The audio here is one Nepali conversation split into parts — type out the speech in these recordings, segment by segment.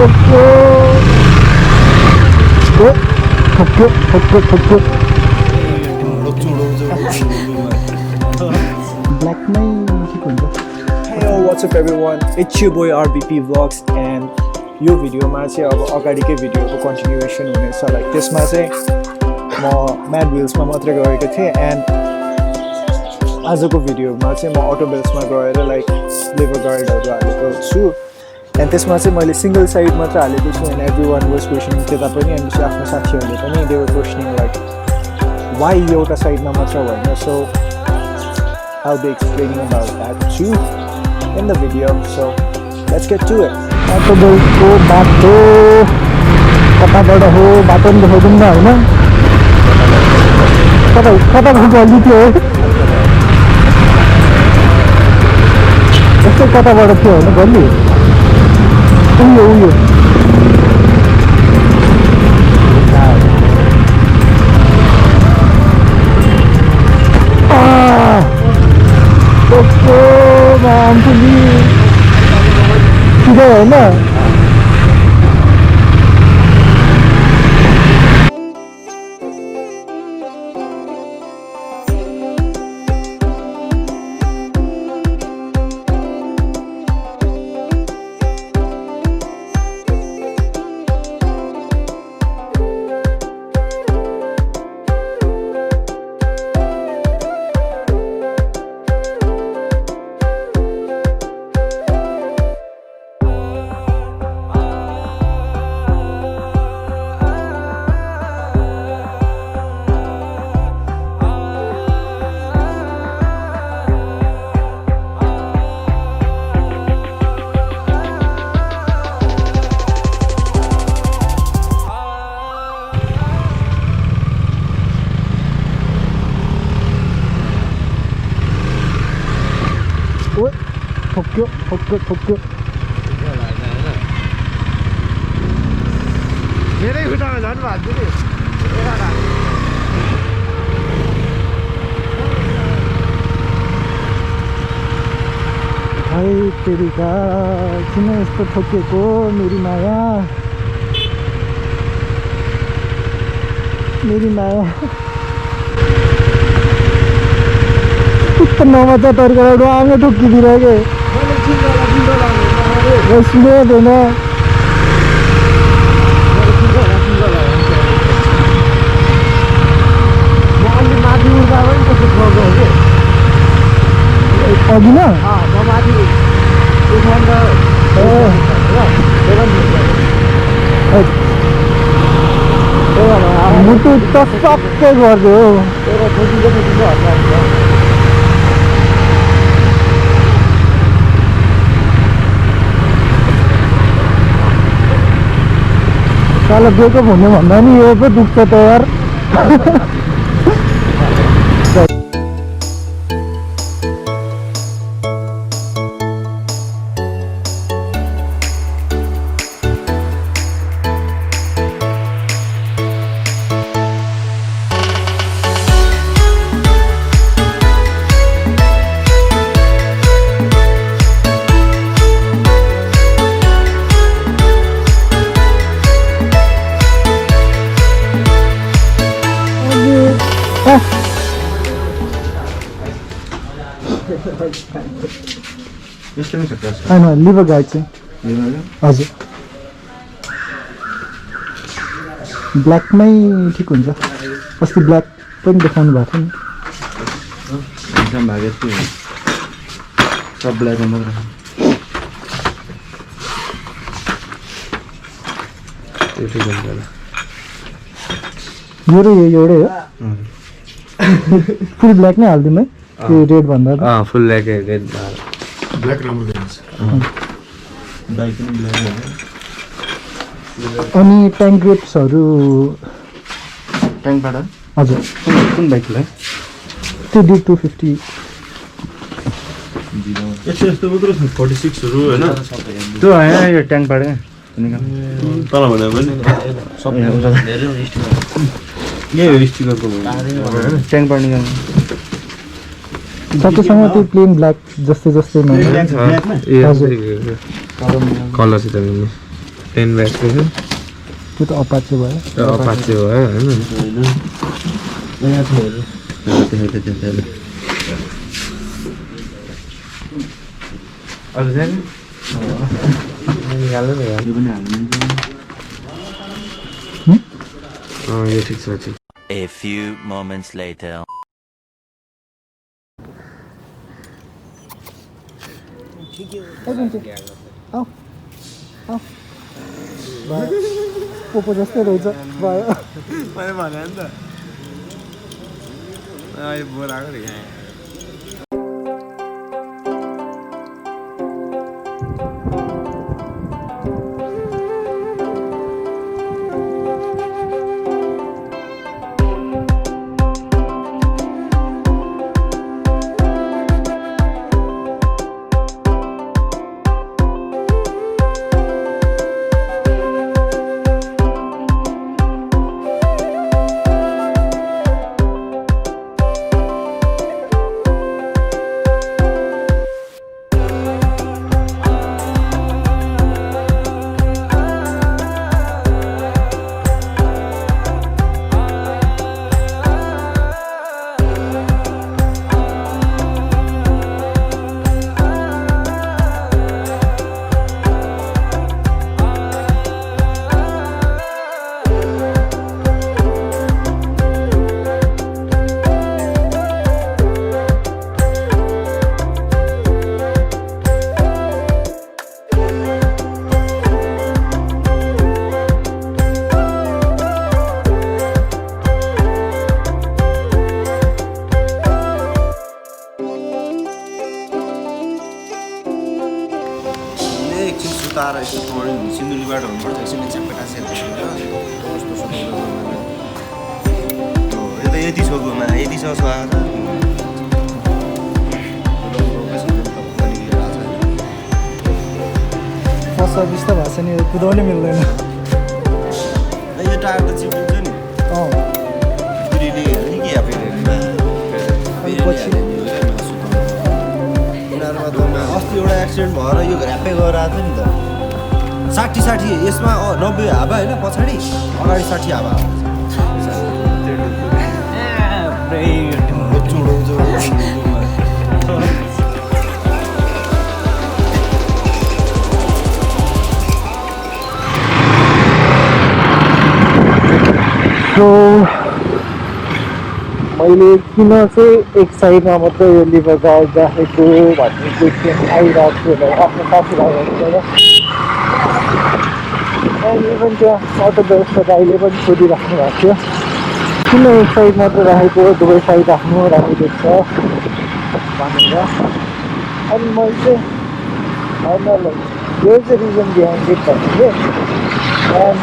Hey, what's up everyone? It's your boy RBP VloGs and यो भिडियोमा चाहिँ अब अगाडिकै भिडियोको कन्टिन्युएसन हुनेछ लाइक त्यसमा चाहिँ म म्याड व्हिल्समा मात्रै गएको थिएँ एन्ड आजको भिडियोमा चाहिँ म अटो बेल्समा गएर लाइक लेभर गार्डहरू हालेको छु एन्ड त्यसमा चाहिँ मैले सिंगल साइड मात्र हालेको छु एन्ड एभ्रीवन वाज क्वेसनिङ त्यता पनि एन्ड आफ्नो साथीहरूले पनि they were questioning like why एउटा साइडमा मात्र होइन so I'll be explaining about that too in the video, so let's get to it. Auto belt ko bato kata bada ho bato ni ho dunga hai na kata ho gali thi hai kasto kata bada thi ho na gali uyo ampuni tidak है ना ठोक्यो मेरै खुट्टामा झन् भाग्यो नि भाइ तेरिका किन यस्तो ठोकेको मेरी माया कस्तो नमजा तर्केर आँगो ठोकिदिरहेको सुने देना अघि न मुटु त सबै गरिदियो साला ब्रेकअप हुने भन्दा नि यो पो दुख्छ त यार होइन लिभर गाइड चाहिँ हजुर ब्ल्याकमै ठिक हुन्छ अस्ति ब्ल्याक पनि देखाउनु भएको थियो नि सब ब्ल्याक मात्र यो र यो एउटै हो फुल ब्ल्याक नै हालिदिउँ है त्यो रेड भन्दा फुल ब्ल्याक रेड ब्ल्याक राम्रो देखिन्छ बाइक पनि ब्ल्याक हो अनि ट्याङ्क ग्रेप्सहरू ट्याङ्कबाट हजुर कुन बाइकलाई त्यो डी 250 यस्तो मात्र 46 हरू हैन त्यो हैन यो ट्याङ्कबाट तल भन्दा पनि सबै धेरै स्टिकर यही हो स्टिकरको ट्याङ्कबाट निकाल्नु सकेसँग त्यो प्लेन ब्ल्याक जस्तै कलर चाहिँ 10 ब्याचको छ त्यो त अपाचे भयो अपाचे हो हैन यहाँ छ हेर्नु त्यही अरु छैन निकाल्नु न यार यो पनि हाल्नु यो ठिक छ ठिक A few moments later. Poopó जस्तै रहेछ भयो मैले भने नि त यो बोलाको नि तारा यसो पढ्यो भने सिन्धुलीबाट हुनुपर्छ एकछिन च्यापेटा यो त यति छोकोमा यति छ सर्भिस त भएको छ नि कुदाउनै मिल्दैन यो टायर त चिप्लिन्छ नि अस्ति एउटा एक्सिडेन्ट भएर यो घ्रापे गएर आएको थियो नि त 60 यसमा 90 हावा होइन पछाडि अगाडि 60 हावा मैले किन चाहिँ एक साइडमा मात्रै यो लिभर गार्ड राखेको भन्ने क्वेसन आइरहेको थियो आफ्नो साथीभाइहरूबाट अनि इभन त्यहाँ अटो व्यवस्था दाइले पनि सोधिराख्नु भएको थियो किन एक साइड मात्रै राखेको दुवै साइड राख्नु राखेको छ भनेर अनि मैले चाहिँ होइन there is a reason behind it भन्ने and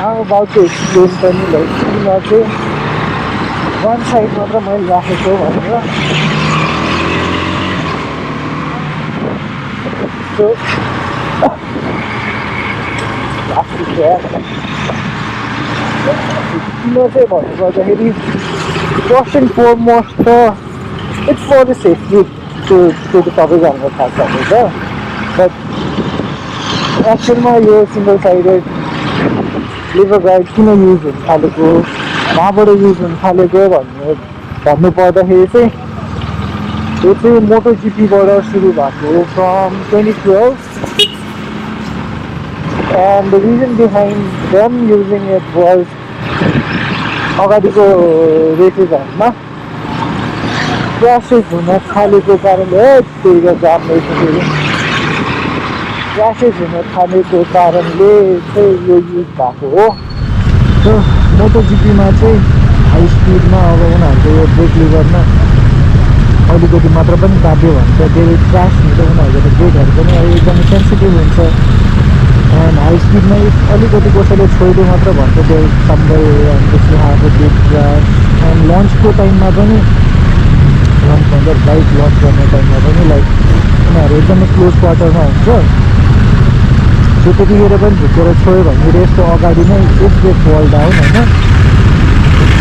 um about to explain पनि किन चाहिँ वान साइड मात्र मैले राखेको भनेर किन चाहिँ भन्नुपर्दाखेरि फर्स्ट एन्ड फरमोस्ट त इट्स फर द सेफ्टी त्यो त सबैजनाको थाहा छँदैछ बट एक्चुअलमा यो सिङ्गल साइडेड लिभर गार्ड किन युज हुन थालेको कहाँबाट युज हुन थालेको भन्नु पर्दाखेरि चाहिँ यो चाहिँ मोटोजिपीबाट सुरु भएको from 2012 and the reason behind them using it was अगाडिको रेसेसहरूमा क्रासेस हुन थालेको कारणले क्रासेस हुन थालेको कारणले चाहिँ यो युज भएको हो सो मोटोजिपीमा चाहिँ हाई स्पिडमा अब उनीहरूको यो ब्रेक लिभरमा अलिकति मात्र पनि दाब्यो भने त धेरै क्रास हुन्छ उनीहरूको त ब्रेकहरू पनि एकदमै सेन्सिटिभ हुन्छ एन्ड हाई स्पिडमा अलिकति कसैले छोइदियो मात्र भन्छ त्यो सबै त्यसले आएको ब्रेक क्रास एन्ड लन्चको टाइममा पनि लन्च भन्दा बाइक लन्च गर्ने टाइममा पनि लाइक उनीहरू एकदमै क्लोज क्वार्टरमा हुन्छ सो त्यतिखेर पनि झुकेर छोयो भने रेसको अगाडि नै इफ दे फल डाउन होइन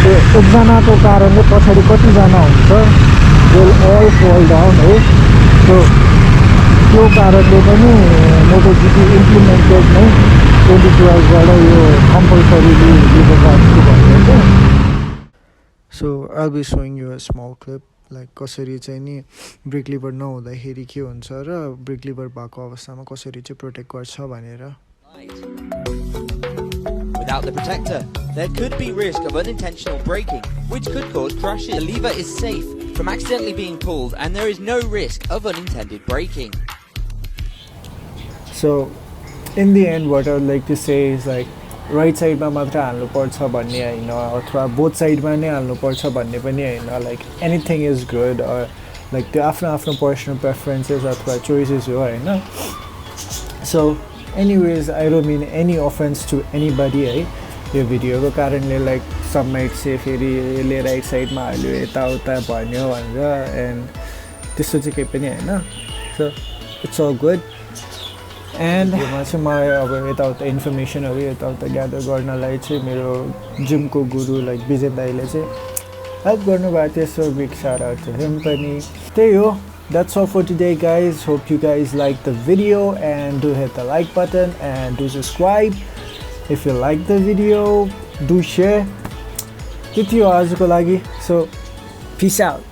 त्यो एकजनाको कारणले पछाडि कतिजना हुन्छ विल अल फल डाउन है सो त्यो कारणले पनि मोटोजिपी इम्प्लिमेन्टेड नै 2012बाट यो कम्पलसरीली लिएको राख्छु भनेर चाहिँ So I'll be showing you a small clip like कसरी चाहिँ नि ब्रेक लिभर नहुँदाखेरि के हुन्छ र ब्रेक लिभर भएको अवस्थामा कसरी चाहिँ प्रोटेक्ट गर्छ भनेर Without the protector, there could be risk of unintentional braking, which could cause crashes. The lever is safe from accidentally being pulled, and there is no risk of unintended braking. So in the end what I would like to say is like right साइडमा मात्र हाल्नुपर्छ भन्ने होइन अथवा बोथ साइडमा नै हाल्नुपर्छ भन्ने पनि होइन like anything is good like त्यो आफ्नो आफ्नो पर्सनल प्रेफरेन्सेस अथवा चोइसेस हो होइन so anyways I don't mean any offence to anybody है यो भिडियोको कारणले लाइक सम माइट से फेरि यसले राइट साइडमा हाल्यो यताउता भन्यो भनेर एन्ड त्यस्तो चाहिँ केही पनि होइन so it's all good and यसमा चाहिँ मलाई अब यताउता इन्फर्मेसनहरू यताउता ग्यादर गर्नलाई चाहिँ मेरो जिमको गुरु लाइक विजय दाईले चाहिँ हेल्प गर्नुभएको थियो so big shout out to him पनि त्यही हो That's all for today guys. Hope you guys liked the video and do hit the like button and do subscribe. If you like the video, do share. त्यति हो आजको लागि. So peace out.